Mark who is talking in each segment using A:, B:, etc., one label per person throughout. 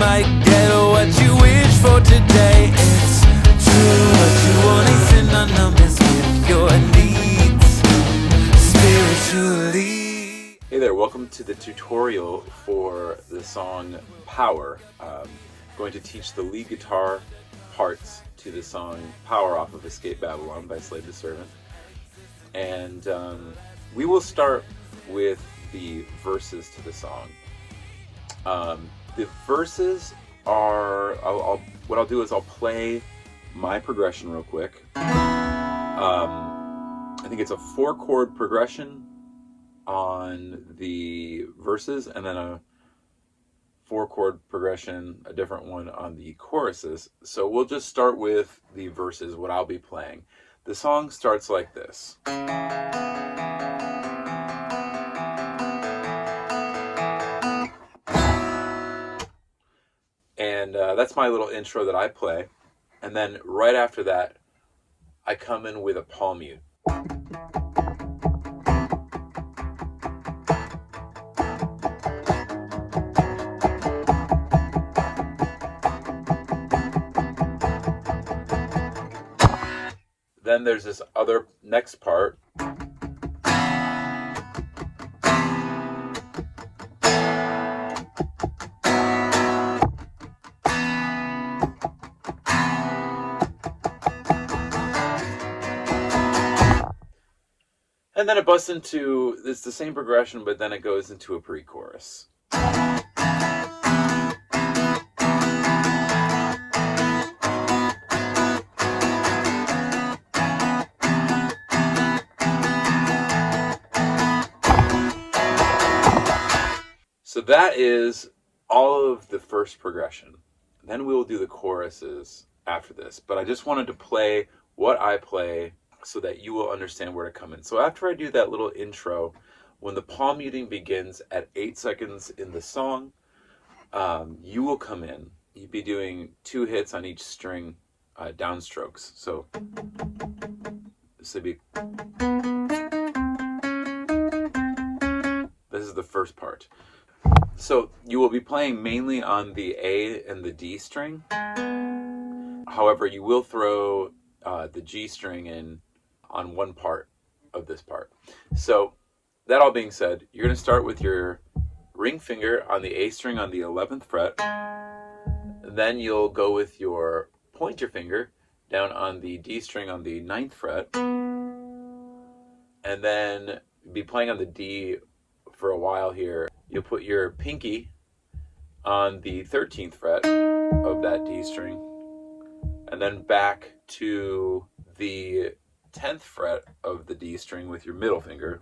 A: might get what you wish for today. It's true, what you only sin on numbers with your needs spiritually.
B: Hey there, welcome to the tutorial for the song Power. Going to teach the lead guitar parts to the song Power off of Escape Babylon by Slave the Servant. And we will start with the verses to the song. The verses are, what I'll do is I'll play my progression real quick. I think it's a 4-chord progression on the verses, and then a 4-chord progression, a different one on the choruses. So we'll just start with the verses, what I'll be playing. The song starts like this. And that's my little intro that I play. And then right after that, I come in with a palm mute. Then there's this other next part. And then it busts into, it's the same progression, but then it goes into a pre-chorus. So that is all of the first progression. Then we will do the choruses after this. But I just wanted to play what I play so that you will understand where to come in. So after I do that little intro, when the palm muting begins at 8 seconds in the song, you will come in. You'd be doing 2 hits on each string, downstrokes. So this would be... This is the first part. So you will be playing mainly on the A and the D string. However, you will throw the G string in on one part of this part. So that all being said, you're going to start with your ring finger on the A string on the 11th fret. Then you'll go with your pointer finger down on the D string on the 9th fret. And then be playing on the D for a while here. You'll put your pinky on the 13th fret of that D string, and then back to the 10th fret of the D string with your middle finger.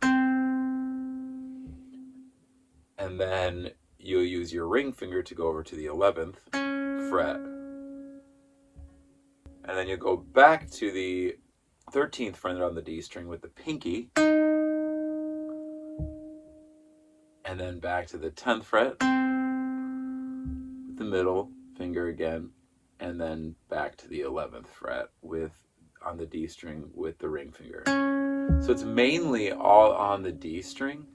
B: And then you'll use your ring finger to go over to the 11th fret. And then you'll go back to the 13th fret on the D string with the pinky. And then back to the 10th fret with the middle finger again, and then back to the 11th fret with on the D string with the ring finger. So it's mainly all on the D string,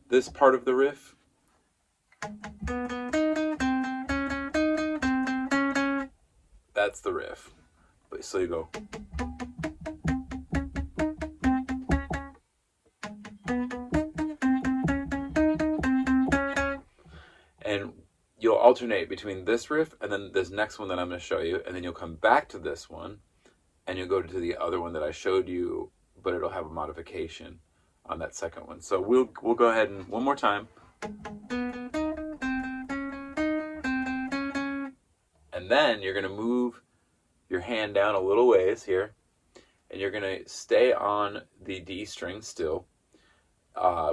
B: this part of the riff. That's the riff. So you go. And you'll alternate between this riff and then this next one that I'm going to show you, and then you'll come back to this one, and you'll go to the other one that I showed you, but it'll have a modification on that second one. So we'll go ahead and one more time. And then you're going to move your hand down a little ways here, and you're going to stay on the D string still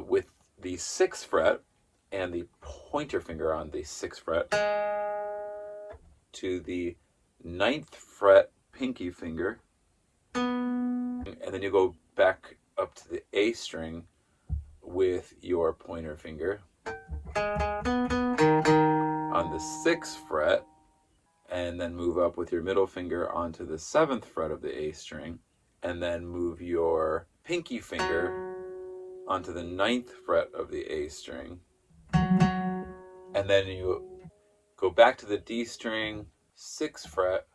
B: with the 6th fret and the pointer finger on the 6th fret to the 9th fret pinky finger, and then you go back up to the A string with your pointer finger on the 6th fret, and then move up with your middle finger onto the 7th fret of the A string, and then move your pinky finger onto the 9th fret of the A string, and then you go back to the D string, 6th fret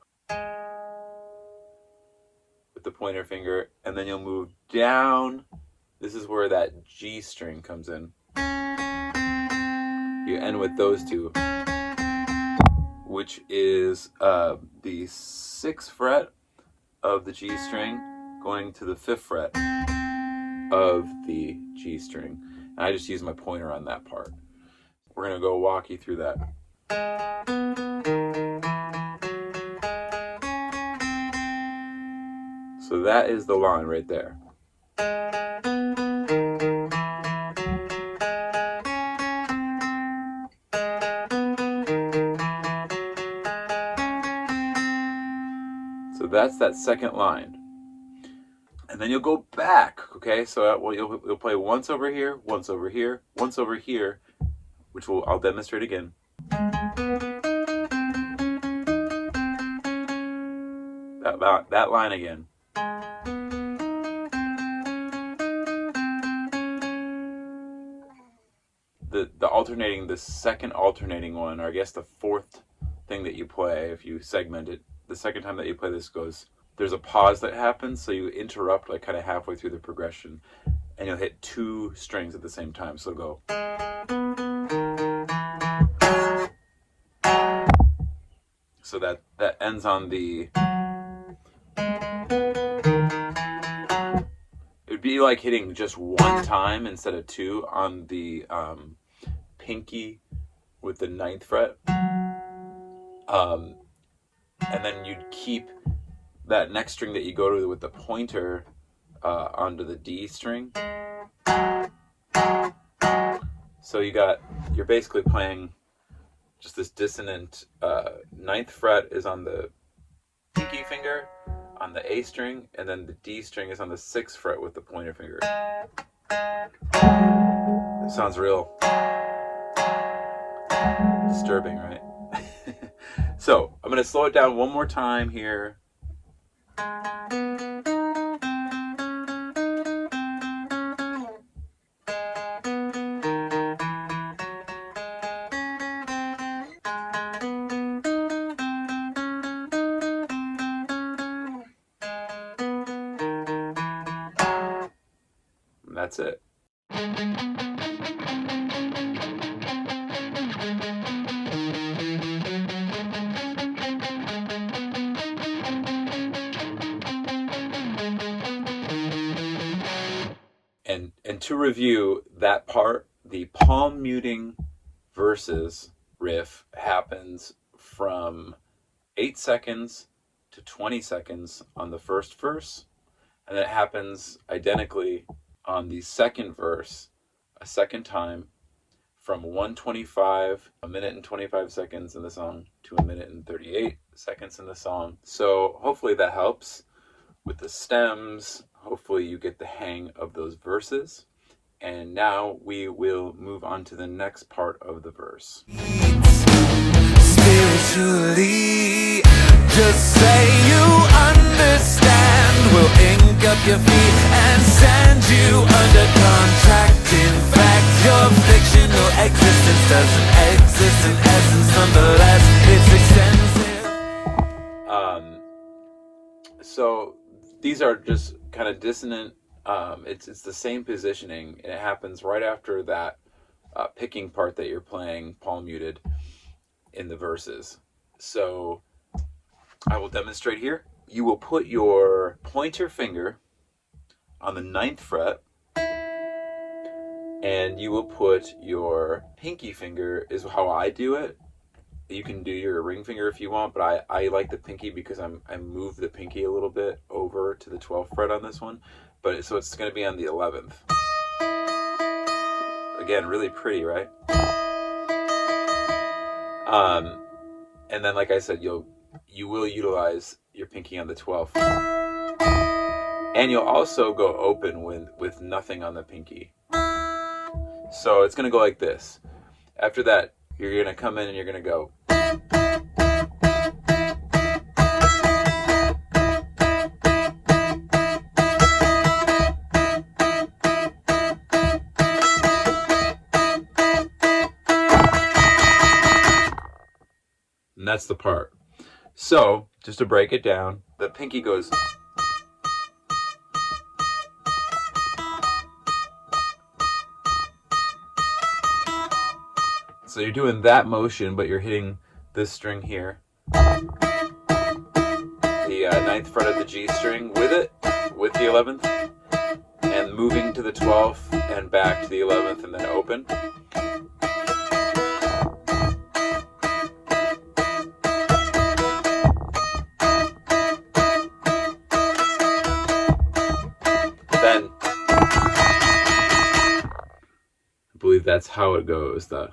B: with the pointer finger, and then you'll move down. This is where that G string comes in. You end with those two, which is the 6th fret of the G string going to the 5th fret of the G string. And I just use my pointer on that part. We're going to go walk you through that. So that is the line right there. So that's that second line. And then you'll go back, okay? So you'll play once over here, once over here, once over here, which I'll demonstrate again. That line again. The second alternating one, or I guess the fourth thing that you play, if you segment it, the second time that you play this goes, there's a pause that happens, so you interrupt like kind of halfway through the progression, and you'll hit 2 strings at the same time. So go. So that ends on the. It would be like hitting just 1 time instead of 2 on the pinky with the 9th fret. And then you'd keep that next string that you go to with the pointer onto the D string. So you're basically playing just this dissonant 9th fret is on the pinky finger on the A string, and then the D string is on the 6th fret with the pointer finger. It sounds real disturbing, right? So I'm going to slow it down one more time here. And that's it. And to review that part, the palm muting verses riff happens from 8 seconds to 20 seconds on the first verse, and it happens identically on the second verse a second time from 1:25, a minute and 25 seconds in the song, to a minute and 38 seconds in the song. So hopefully that helps with the stems. Hopefully you get the hang of those verses. And now we will move on to the next part of the verse.
A: Spiritually, just say you understand. We'll ink up your feet and send you under contract. In fact, your fictional existence doesn't exist in essence. Nonetheless, it's extensive.
B: So these are just kind of dissonant. It's the same positioning, and it happens right after that picking part that you're playing palm muted in the verses. So I will demonstrate here. You will put your pointer finger on the 9th fret, and you will put your pinky finger, is how I do it. You can do your ring finger if you want, but I like the pinky because I move the pinky a little bit over to the 12th fret on this one. But so it's going to be on the 11th. Again, really pretty, right? And then, like I said, you will utilize your pinky on the 12th, and you'll also go open with nothing on the pinky. So it's going to go like this. After that, you're going to come in and you're going to go. that's the part. So, just to break it down, the pinky goes... So you're doing that motion, but you're hitting this string here. The 9th fret of the G string with it, with the 11th, and moving to the 12th and back to the 11th and then open. Then, I believe that's how it goes. So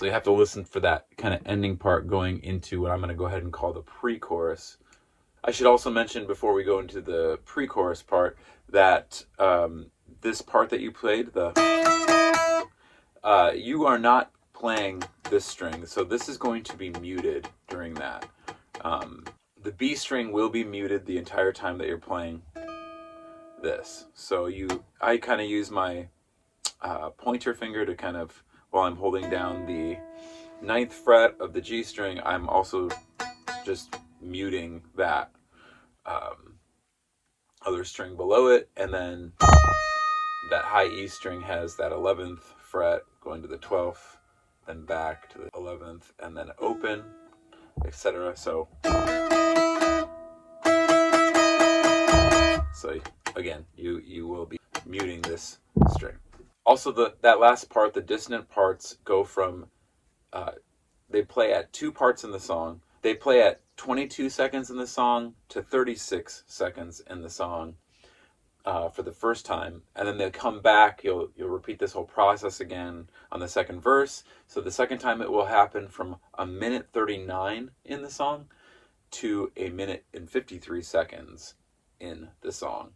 B: you have to listen for that kind of ending part going into what I'm going to go ahead and call the pre-chorus. I should also mention before we go into the pre-chorus part that this part that you played, you are not playing this string, so this is going to be muted during that. The B string will be muted the entire time that you're playing this. So I kind of use my pointer finger to kind of, while I'm holding down the 9th fret of the G string, I'm also just muting that other string below it, and then that high E string has that 11th fret going to the 12th, then back to the 11th, and then open, etc. So again, you will be muting this string. Also, that last part, the dissonant parts, go from, they play at 2 parts in the song. They play at 22 seconds in the song to 36 seconds in the song for the first time. And then they'll come back, you'll repeat this whole process again on the second verse. So the second time it will happen from 1:39 in the song to 1:53 in the song.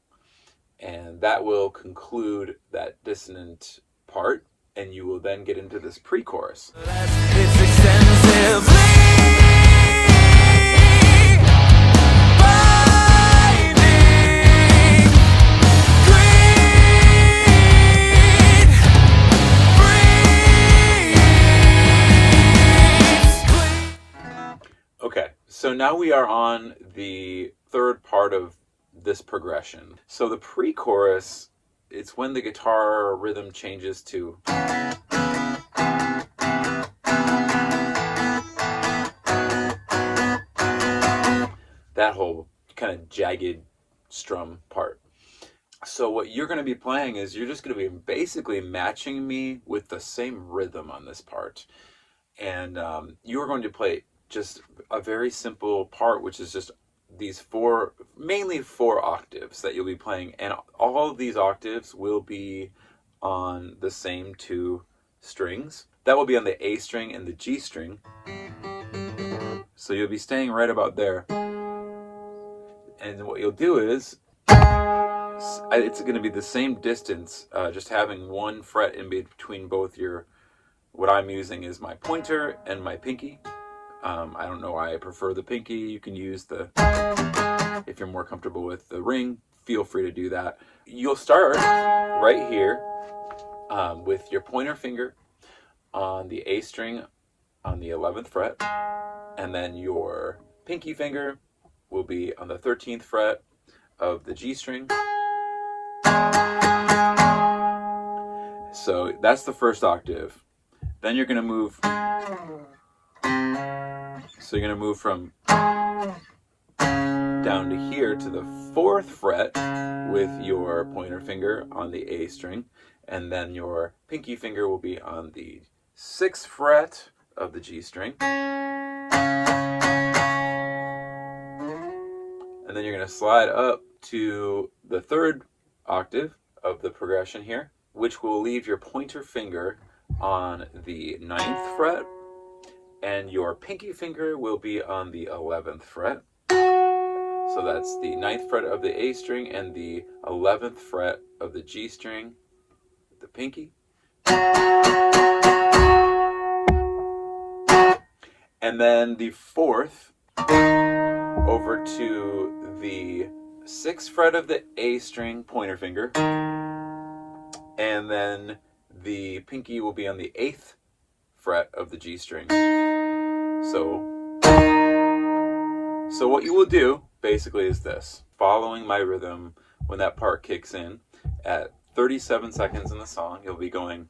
B: And that will conclude that dissonant part, and you will then get into this pre-chorus.
A: It's extensively binding, green, breathes.
B: Okay, so now we are on the third part of this progression. So the pre-chorus, it's when the guitar rhythm changes to that whole kind of jagged strum part. So what you're going to be playing is you're just going to be basically matching me with the same rhythm on this part. And you're going to play just a very simple part, which is just these mainly four octaves that you'll be playing, and all of these octaves will be on the same 2 strings. That will be on the A string and the G string. So you'll be staying right about there. And what you'll do is, it's going to be the same distance, just having 1 fret in between both what I'm using is my pointer and my pinky. I don't know why I prefer the pinky. You can use if you're more comfortable with the ring, feel free to do that. You'll start right here with your pointer finger on the A string on the 11th fret, and then your pinky finger will be on the 13th fret of the G string. So that's the first octave. Then you're going to move... So you're going to move from down to here to the 4th fret with your pointer finger on the A string, and then your pinky finger will be on the 6th fret of the G string. And then you're going to slide up to the 3rd octave of the progression here, which will leave your pointer finger on the 9th fret, and your pinky finger will be on the 11th fret. So that's the 9th fret of the A string and the 11th fret of the G string, the pinky. And then the 4th over to the 6th fret of the A string pointer finger, and then the pinky will be on the 8th fret of the G string. So what you will do basically is this, following my rhythm. When that part kicks in at 37 seconds in the song, you'll be going.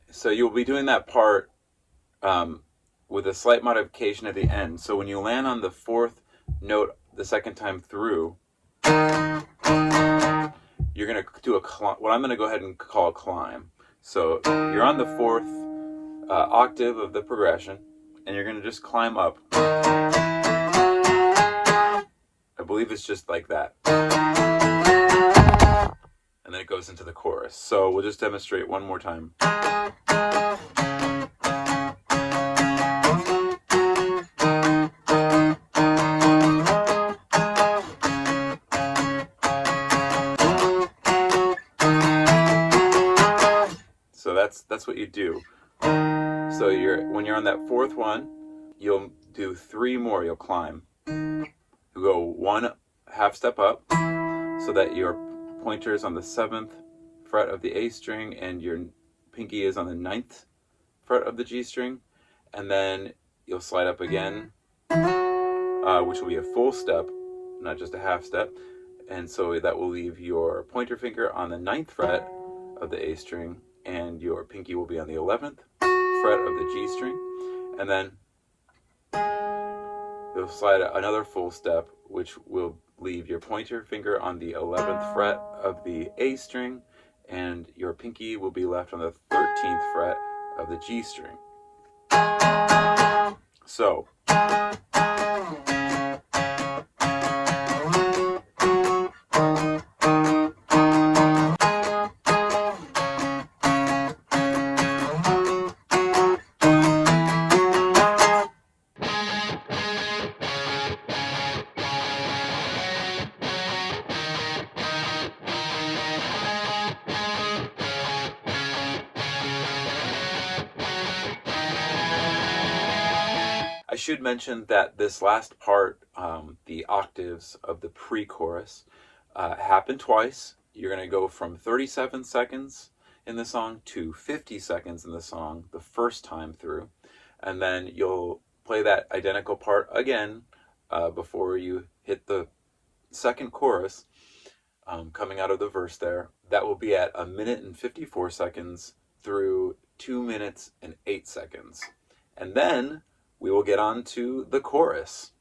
B: So you'll be doing that part with a slight modification at the end. So when you land on the 4th note the second time through, you're going to do what I'm going to go ahead and call a climb. So you're on the 4th octave of the progression, and you're going to just climb up. I believe it's just like that. And then it goes into the chorus. So we'll just demonstrate one more time. So that's what you do. So when you're on that 4th one, you'll do 3 more. You'll climb. You'll go 1 half step up, so that your pointer is on the 7th fret of the A string and your pinky is on the 9th fret of the G string, and then you'll slide up again, which will be a full step, not just a half step, and so that will leave your pointer finger on the 9th fret of the A string, and your pinky will be on the 11th fret of the G string, and then you'll slide another full step, which will leave your pointer finger on the 11th fret of the A string, and your pinky will be left on the 13th fret of the G string. So I should mention that this last part, the octaves of the pre-chorus, happen twice. You're going to go from 37 seconds in the song to 50 seconds in the song the first time through. And then you'll play that identical part again before you hit the second chorus coming out of the verse there. That will be at 1 minute and 54 seconds through 2 minutes and 8 seconds. And then we will get on to the chorus.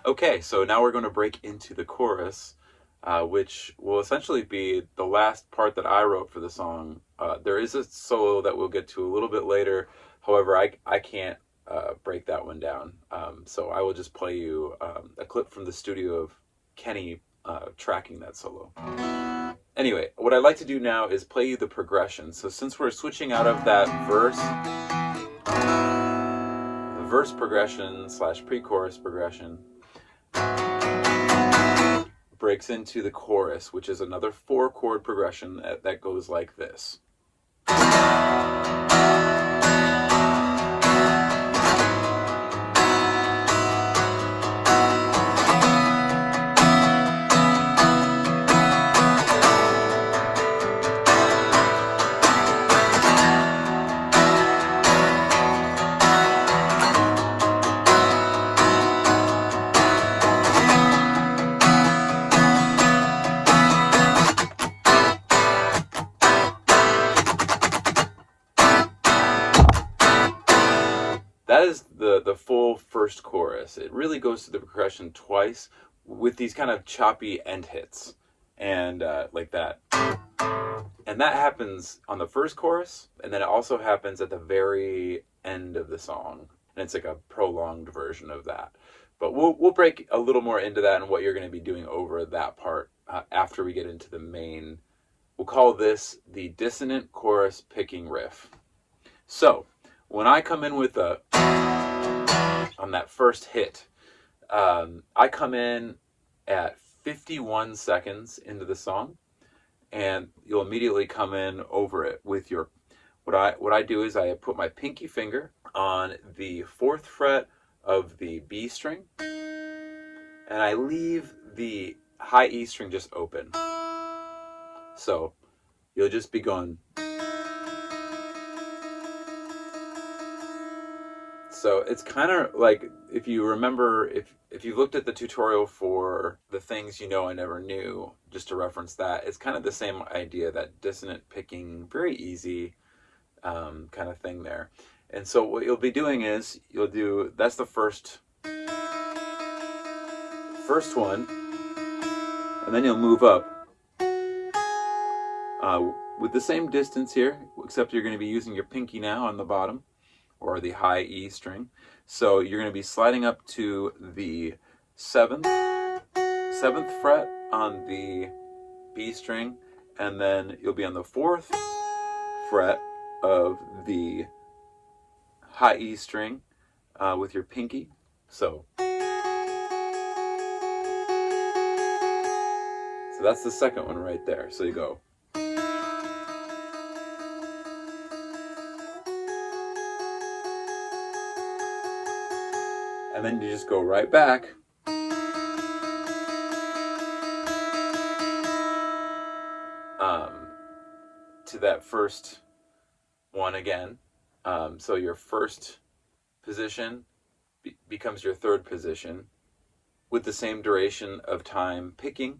B: Okay, so now we're going to break into the chorus, which will essentially be the last part that I wrote for the song. There is a solo that we'll get to a little bit later. However, I can't break that one down. So I will just play you a clip from the studio of Kenny tracking that solo. Anyway, what I'd like to do now is play you the progression. So since we're switching out of that verse, the verse progression / pre-chorus progression, breaks into the chorus, which is another 4-chord progression that goes like this. that is the full first chorus. It really goes through the progression twice with these kind of choppy end hits and like that. And that happens on the first chorus, and then it also happens at the very end of the song. And it's like a prolonged version of that. But we'll break a little more into that and what you're going to be doing over that part after we get into the main. We'll call this the dissonant chorus picking riff. So when I come in with on that first hit, I come in at 51 seconds into the song, and you'll immediately come in over it with your, what I do is I put my pinky finger on the 4th fret of the B string, and I leave the high E string just open. So you'll just be going. So it's kind of like, if you remember, if you looked at the tutorial for the things you know I never knew, just to reference that, it's kind of the same idea, that dissonant picking, very easy kind of thing there. And so what you'll be doing is you'll do, that's the first one, and then you'll move up with the same distance here, except you're going to be using your pinky now on the bottom, or the high E string. So you're going to be sliding up to the 7th fret on the B string, and then you'll be on the 4th fret of the high E string with your pinky. So that's the second one right there. So you go. And then you just go right back to that first one again. So your first position becomes your third position with the same duration of time picking.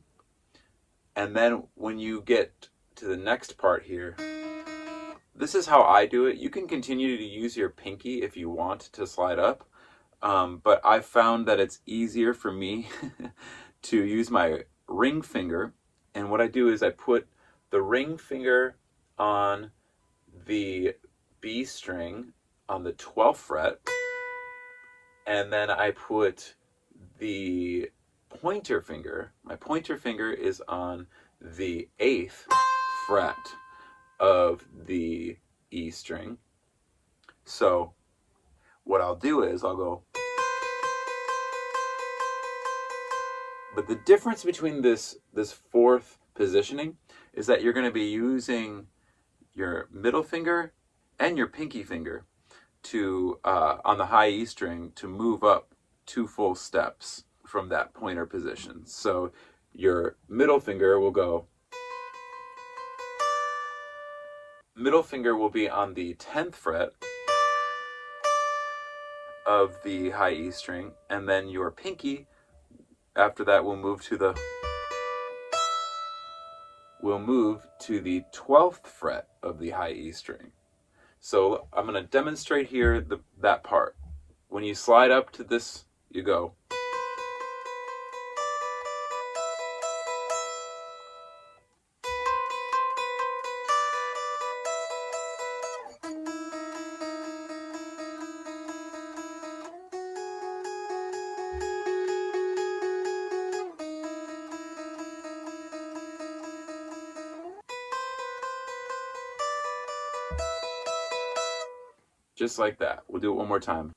B: And then when you get to the next part here, this is how I do it. You can continue to use your pinky if you want to slide up. But I found that it's easier for me to use my ring finger. And what I do is I put the ring finger on the B string on the 12th fret, and then I put the pointer finger, my pointer finger is on the 8th fret of the E string. So what I'll do is I'll go. But the difference between this fourth positioning is that you're going to be using your middle finger and your pinky finger to on the high E string to move up 2 full steps from that pointer position. So your middle finger will go. Middle finger will be on the 10th fret of the high E string, and then your pinky after that will move to the 12th fret of the high E string. So I'm going to demonstrate here that part. When you slide up to this, you go. Just like that. We'll do it one more time.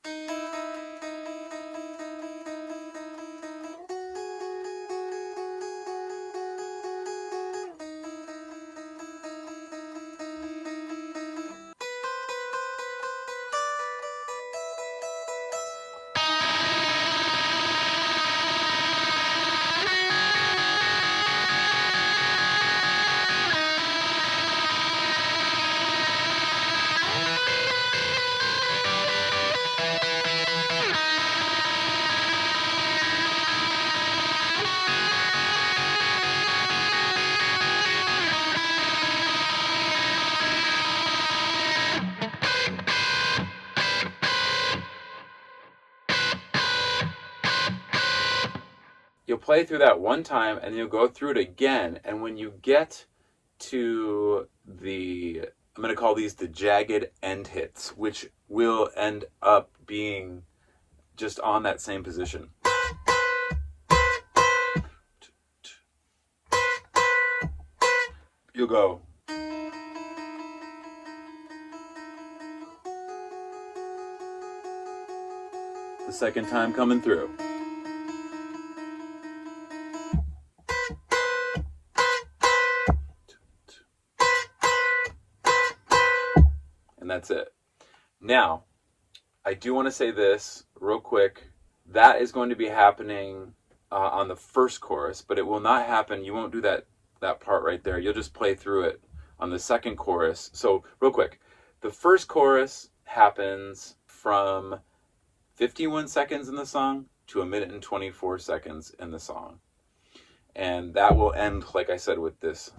B: you'll play through that one time and you'll go through it again. And when you get to the, I'm going to call these the jagged end hits, which will end up being just on that same position. You'll go. The second time coming through. And that's it. Now, I do want to say this real quick. That is going to be happening on the first chorus, but it will not happen. You won't do that part right there. You'll just play through it on the second chorus. So real quick, the first chorus happens from 51 seconds in the song to 1 minute and 24 seconds in the song. And that will end, like I said, with this.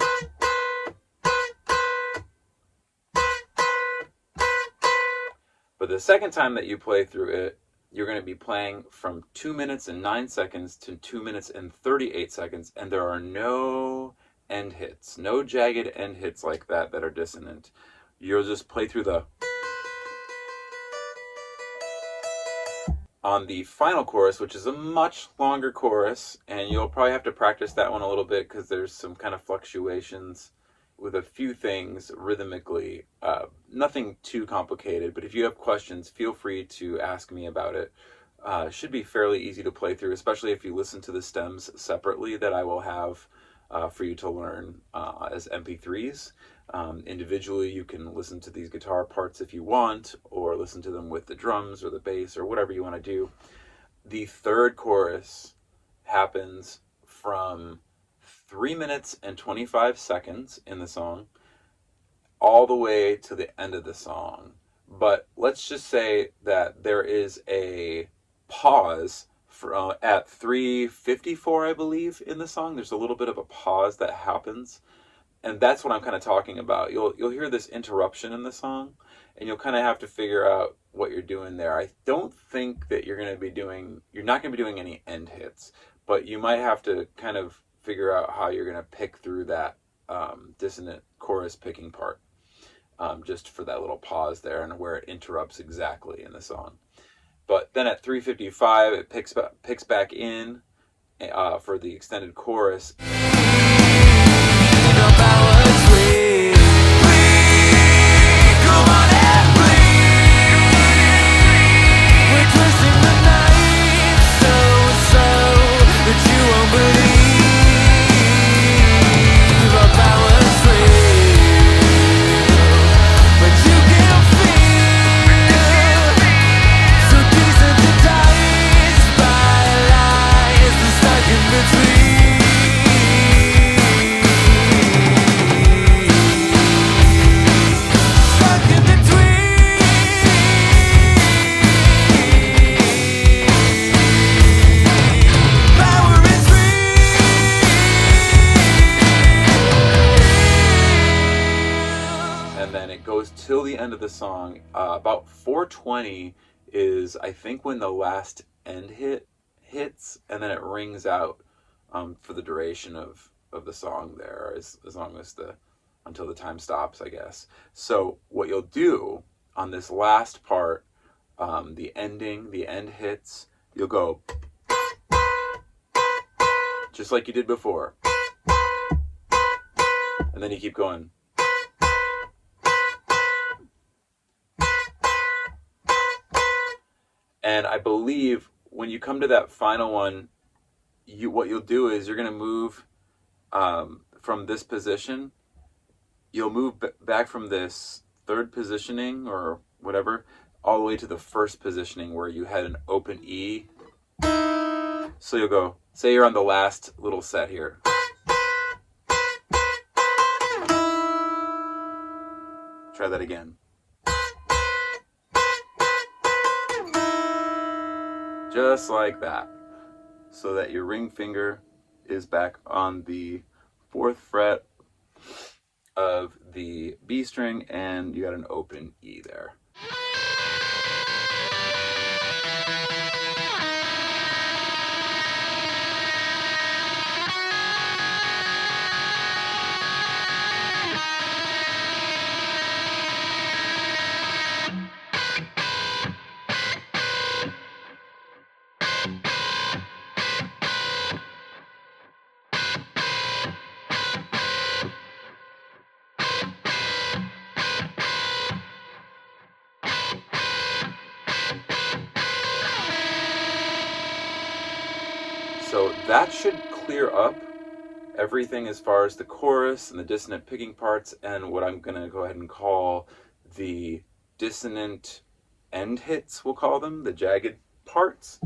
B: But the second time that you play through it, you're going to be playing from 2 minutes and 9 seconds to 2 minutes and 38 seconds, and there are no end hits, no jagged end hits like that are dissonant. You'll just play through the... On the final chorus, which is a much longer chorus, and you'll probably have to practice that one a little bit because there's some kind of fluctuations with a few things rhythmically. Nothing too complicated, but if you have questions, feel free to ask me about it. Should be fairly easy to play through, especially if you listen to the stems separately that I will have for you to learn as MP3s. Individually, you can listen to these guitar parts if you want, or listen to them with the drums or the bass or whatever you want to do. The third chorus happens from 3 minutes and 25 seconds in the song all the way to the end of the song. But let's just say that there is a pause at 3:54, I believe, in the song. There's a little bit of a pause that happens, and that's what I'm kind of talking about. You'll hear this interruption in the song, and you'll kind of have to figure out what you're doing there. I don't think that you're not going to be doing any end hits, but you might have to kind of figure out how you're going to pick through that dissonant chorus picking part, just for that little pause there and where it interrupts exactly in the song. But then at 3:55, it picks back in for the extended chorus. Till the end of the song. About 4:20 is, I think, when the last end hits, and then it rings out for the duration of the song there, as long as until the time stops, I guess. So what you'll do on this last part, the end hits, you'll go just like you did before, and then you keep going. And I believe when you come to that final one, what you'll do is you're going to move from this position. You'll move back from this third positioning or whatever, all the way to the first positioning where you had an open E. So you'll go, say you're on the last little set here. Try that again. Just like that, so that your ring finger is back on the 4th fret of the B string, and you got an open E there. So that should clear up everything as far as the chorus and the dissonant picking parts and what I'm going to go ahead and call the dissonant end hits, we'll call them, the jagged parts.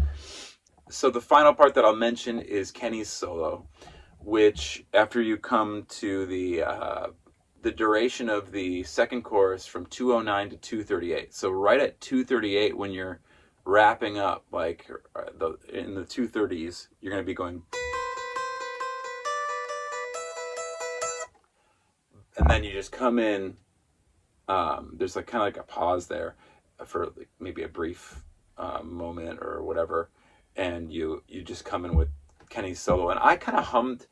B: So the final part that I'll mention is Kenny's solo, which after you come to the duration of the second chorus from 209 to 238. So right at 238 when you're wrapping up, like in the 230s, you're going to be going, and then you just come in. There's like kind of like a pause there for like maybe a brief moment or whatever, and you just come in with Kenny's solo. And I kind of hummed,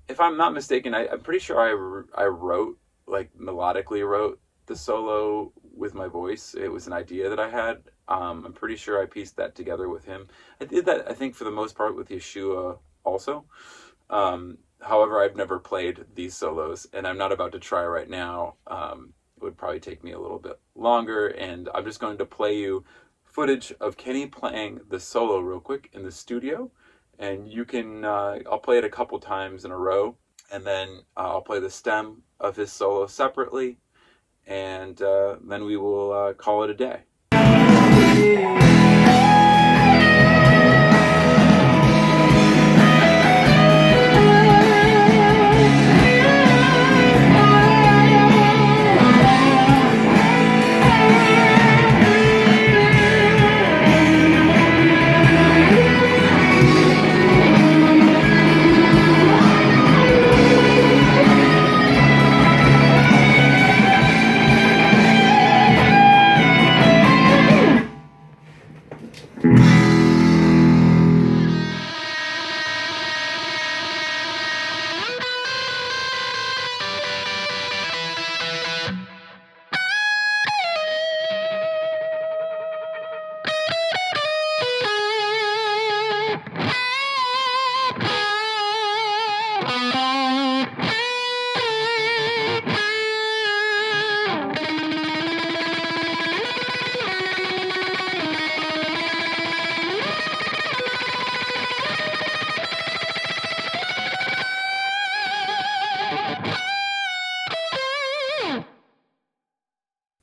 B: if I'm not mistaken, I'm pretty sure I wrote, like melodically wrote the solo with my voice. It was an idea that I had. I'm pretty sure I pieced that together with him. I did that, I think, for the most part with Yeshua also. However, I've never played these solos, and I'm not about to try right now. It would probably take me a little bit longer, and I'm just going to play you footage of Kenny playing the solo real quick in the studio, and you can, I'll play it a couple times in a row, and then I'll play the stem of his solo separately, and then we will call it a day.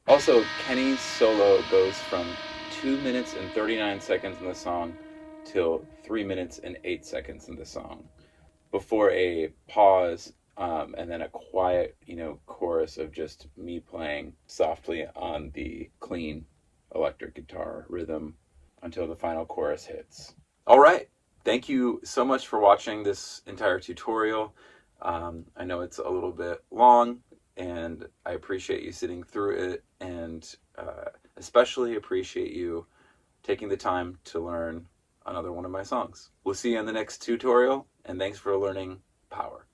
B: Also, Kenny's solo goes from 2 minutes and 39 seconds in the song till 3 minutes and 8 seconds in the song, before a pause and then a quiet, chorus of just me playing softly on the clean electric guitar rhythm until the final chorus hits. All right, thank you so much for watching this entire tutorial. I know it's a little bit long, and I appreciate you sitting through it, and especially appreciate you taking the time to learn another one of my songs. We'll see you in the next tutorial, and thanks for learning power.